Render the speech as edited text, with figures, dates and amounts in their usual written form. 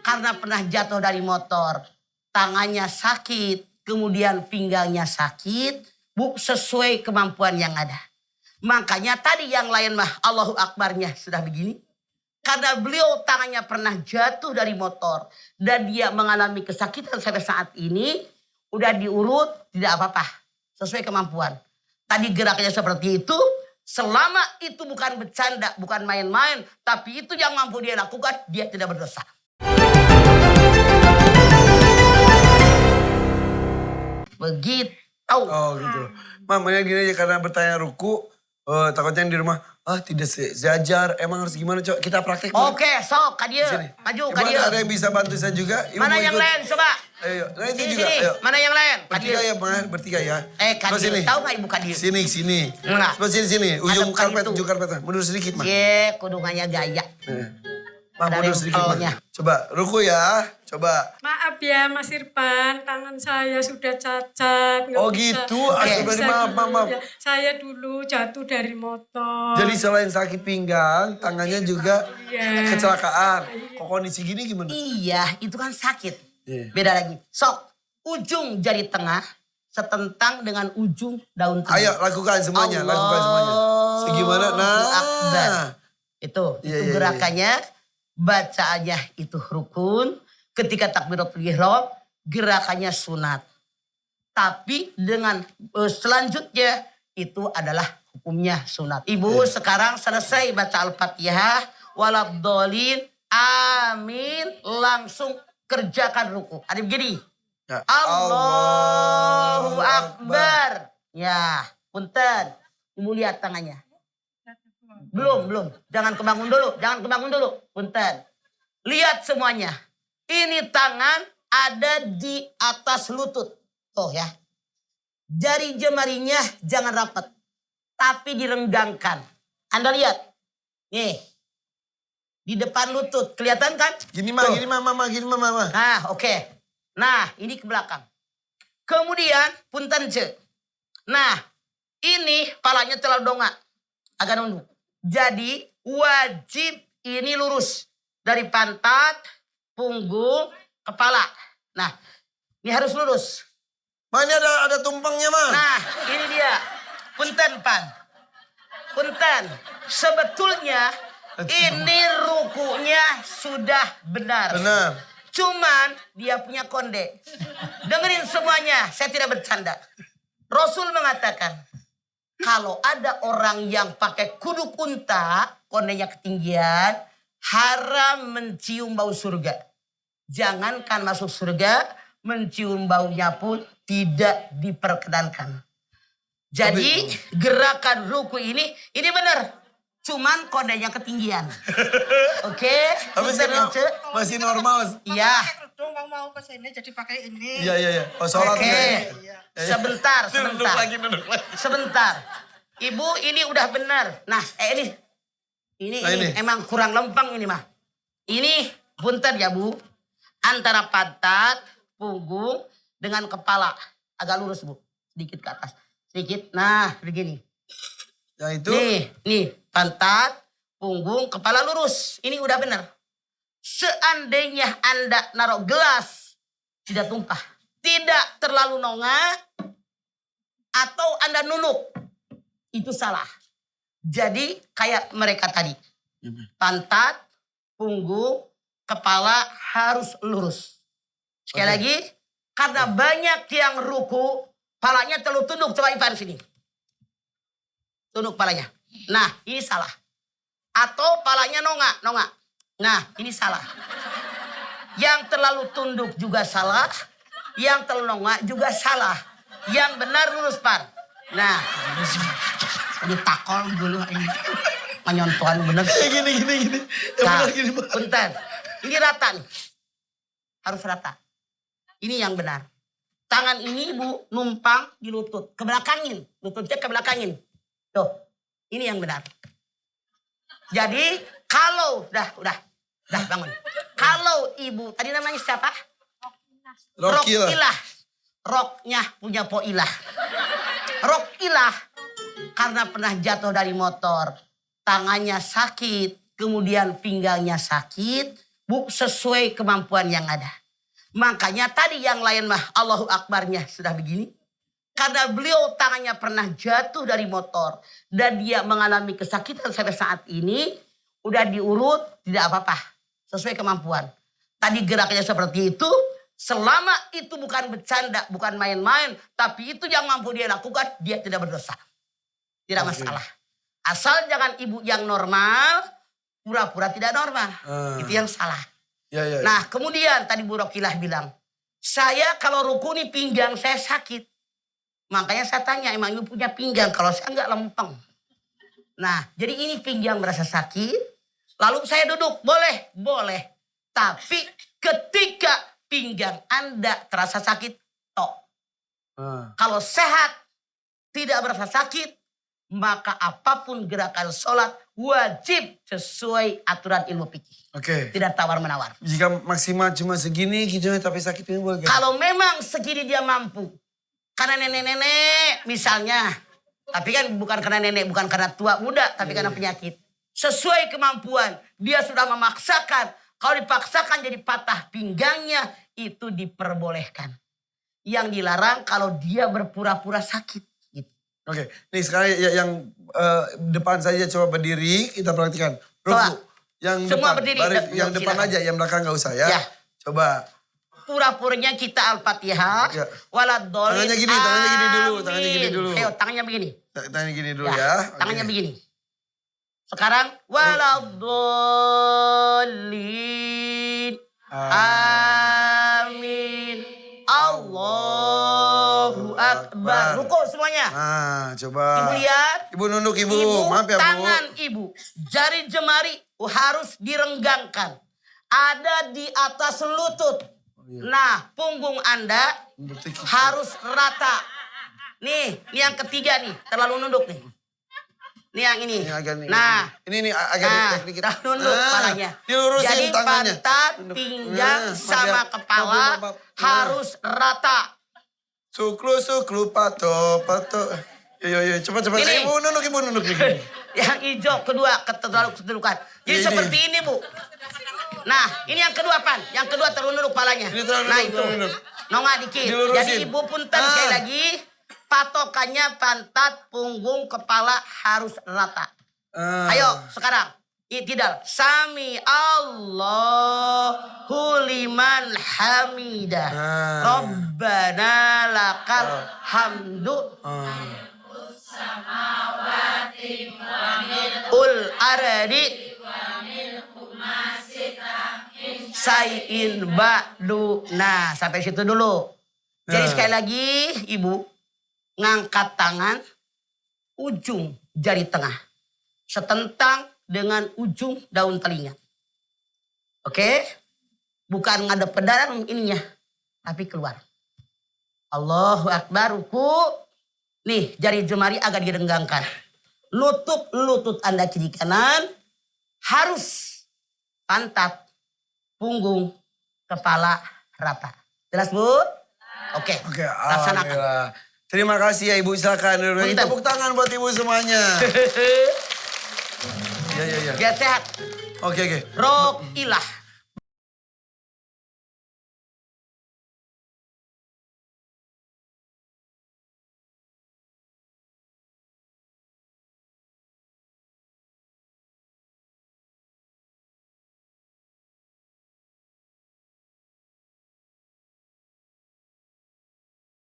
karena pernah jatuh dari motor, tangannya sakit, kemudian pinggangnya sakit, Bu, sesuai kemampuan yang ada. Makanya tadi yang lain mah Allahu Akbarnya sudah begini. Karena beliau tangannya pernah jatuh dari motor dan dia mengalami kesakitan sampai saat ini, udah diurut, tidak apa-apa, sesuai kemampuan. Tadi geraknya seperti itu, selama itu bukan bercanda, bukan main-main, tapi itu yang mampu dia lakukan, dia tidak berdosa. Begitu. Oh gitu. Mamanya gini aja karena bertanya ruku, takutnya di rumah, tidak sejajar, emang harus gimana coba kita praktek. Oke, sok, Kadir, maju Kadir. Ada yang bisa bantu saya juga? Ibu mana yang ikut? lain, coba. Ayo, nah itu Sini, juga, sini. ayo. Mana yang lain? Bertiga ya, Bang, bertiga ya. Kadir, sini. tahu nggak Ibu Kadir? Sini. Enggak. Coba sini. Ujung Bukan karpet, mundur sedikit, Mah. Kudungannya gaya. Mah, mundur sedikit, Mah. Coba, ruku ya, coba. Maaf ya Mas Irfan, tangan saya sudah cacat. Oh gitu, maaf. Ya, saya dulu jatuh dari motor. Jadi selain sakit pinggang, tangannya juga Iya. kecelakaan. Kok kondisi gini gimana? Iya, itu kan sakit. Iya. Beda lagi. Sok, ujung jari tengah setentang dengan ujung daun tengah. Ayo lakukan semuanya, Segimana? Allahu Akbar. Nah. Itu gerakannya, bacaannya itu rukun. Ketika takbiratul ihram, gerakannya sunat. Tapi dengan selanjutnya itu adalah hukumnya sunat. Ibu sekarang selesai baca Al-Fatihah, waladhdallin, amin, langsung kerjakan ruku. Ada begini. Ya. Allahu Akbar. Ya, punten. Ibu lihat tangannya. Belum. Jangan kebangun dulu. Punten. Lihat semuanya. Ini tangan ada di atas lutut. Tuh ya. Jari jemarinya jangan rapat. Tapi direnggangkan. Anda lihat. Nih. Di depan lutut. Kelihatan kan? Gini mama. Nah, oke. Nah, ini ke belakang. Kemudian, punten ce. Nah, ini palanya terlalu dongak. Agak nunduk. Jadi, wajib ini lurus. Dari pantat, punggung, kepala. Nah, ini harus lurus. Ma, ini ada tumpengnya, Ma. Nah, ini dia. Punten, Pan. Punten. Sebetulnya, ini rukunya sudah benar. Benar. Cuman dia punya konde. Dengerin semuanya, saya tidak bercanda. Rasul mengatakan, kalau ada orang yang pakai kuduk unta, kondenya ketinggian, haram mencium bau surga. Jangankan masuk surga, mencium baunya pun tidak diperkenankan. Jadi gerakan ruku ini benar. Cuman kodenya ketinggian. Oke? Tapi masih normal. Iya. Mau ke sini jadi pakai ini. Iya. Oh, sholat Oke. ya. Sebentar. Duduk lagi. Sebentar. Ibu ini udah benar. Nah, ini emang kurang lempeng ini mah. Ini punten ya Bu. Antara pantat, punggung dengan kepala. Agak lurus Bu. Sedikit ke atas. Sedikit. Nah, begini. Yang itu? Nih, pantat, punggung, kepala lurus. Ini udah benar. Seandainya Anda naruh gelas, tidak tumpah. Tidak terlalu nongak, atau Anda nunuk. Itu salah. Jadi kayak mereka tadi. Pantat, punggung, kepala harus lurus. Sekali lagi, karena banyak yang ruku, palanya terlalu tunduk. Coba Ivan sini. Tunduk palanya. Nah, ini salah. Atau palanya nongak. Nah, ini salah. Yang terlalu tunduk juga salah. Yang terlalu nongak juga salah. Yang benar lurus, Par. Nah, ini takol dulu ini. Menyontohan bener. Gini. Nah, bentar. Ini rata nih. Harus rata. Ini yang benar. Tangan ini Bu numpang di lutut. Kebelakangin. Lututnya kebelakangin. Tuh, ini yang benar. Jadi kalau udah bangun. Kalau Ibu tadi namanya siapa? Rokilah. Roknya punya Poilah. Rokilah karena pernah jatuh dari motor, tangannya sakit, kemudian pinggangnya sakit, Bu, sesuai kemampuan yang ada. Makanya tadi yang lain mah Allahu Akbarnya sudah begini. Karena beliau tangannya pernah jatuh dari motor. Dan dia mengalami kesakitan sampai saat ini. Udah diurut, tidak apa-apa. Sesuai kemampuan. Tadi geraknya seperti itu. Selama itu bukan bercanda, bukan main-main. Tapi itu yang mampu dia lakukan, dia tidak berdosa. Tidak masalah. Asal jangan ibu yang normal, pura-pura tidak normal. Itu yang salah. Ya. Nah kemudian tadi Bu Rokilah bilang, saya kalau ruku nih pinggang saya sakit. Makanya saya tanya, emang ibu punya pinggang? Kalau saya nggak lempeng. Nah jadi ini pinggang merasa sakit. Lalu saya duduk, boleh. Tapi ketika pinggang Anda terasa sakit, tok. Kalau sehat, tidak merasa sakit, maka apapun gerakan sholat wajib sesuai aturan ilmu fikih. Oke. Tidak tawar-menawar. Jika maksimal cuma segini gitu tapi sakit ini boleh. Kalau memang segini dia mampu. Karena nenek-nenek misalnya. Tapi kan bukan karena nenek, bukan karena tua muda, tapi karena penyakit. Sesuai kemampuan. Dia sudah memaksakan. Kalau dipaksakan jadi patah pinggangnya, itu diperbolehkan. Yang dilarang kalau dia berpura-pura sakit. Gitu. Oke, nih sekarang yang depan saja coba berdiri, kita praktikan. Ruku. Yang semua depan, berdiri. yang depan silakan. aja, yang belakang gak usah ya. Ya. Coba. Pura-puranya kita Al-Fatihah. Ya. Waladolin. Tangannya gini dulu, tangannya gini dulu. Ayo, tangannya begini. Tangannya gini dulu ya. Tangannya Oke. begini. Sekarang waladolin. Amin. Allahu Akbar. Ruku semuanya. Coba. Ibu lihat. Ibu nunduk ibu. Maaf ya Bu. Tangan ibu. Jari jemari harus direnggangkan. Ada di atas lutut. Nah, punggung Anda harus rata. Nih yang ketiga nih. Terlalu nunduk nih. Nih yang ini. Nah. Ini agak teknik kita. Nunduk kepalanya. Dilurusin jadi tangannya. pantat, pinggang, sama kepala harus rata. Suklu, pato. Yo, cepat. Ini. Ibu nunduk nih. Yang hijau kedua kedudukan. Jadi Ini. seperti ini Bu. Nah ini yang kedua Pan. Yang kedua terlalu nunduk kepalanya. Ini terlalu Nah nunduk, itu. terlalu nunduk. Nongak dikit. Dilurusin. Jadi ibu punten sekali lagi. Patokannya pantat, punggung, kepala harus rata. Ayo sekarang. Itidal. Sami Allahu liman hamidah. Rabbana lakal hamdu. Ul aradi. Sayin ba'du. Nah sampai situ dulu. Jadi sekali lagi ibu. Ngangkat tangan. Ujung jari tengah. Setentang dengan ujung daun telinga. Oke? Bukan ngadep ke dalam ininya. Tapi keluar. Allahu Akbar. Ruku. Nih jari jemari agak direnggangkan. Lutut Anda kiri kanan. Harus pantat, punggung, kepala rata. Jelas Bu? Oke. Laksanakan. Alhamdulillah. Terima kasih ya Ibu, silakan. Tepuk tangan buat Ibu semuanya. Ya. Biar sehat. Oke. Rokilah.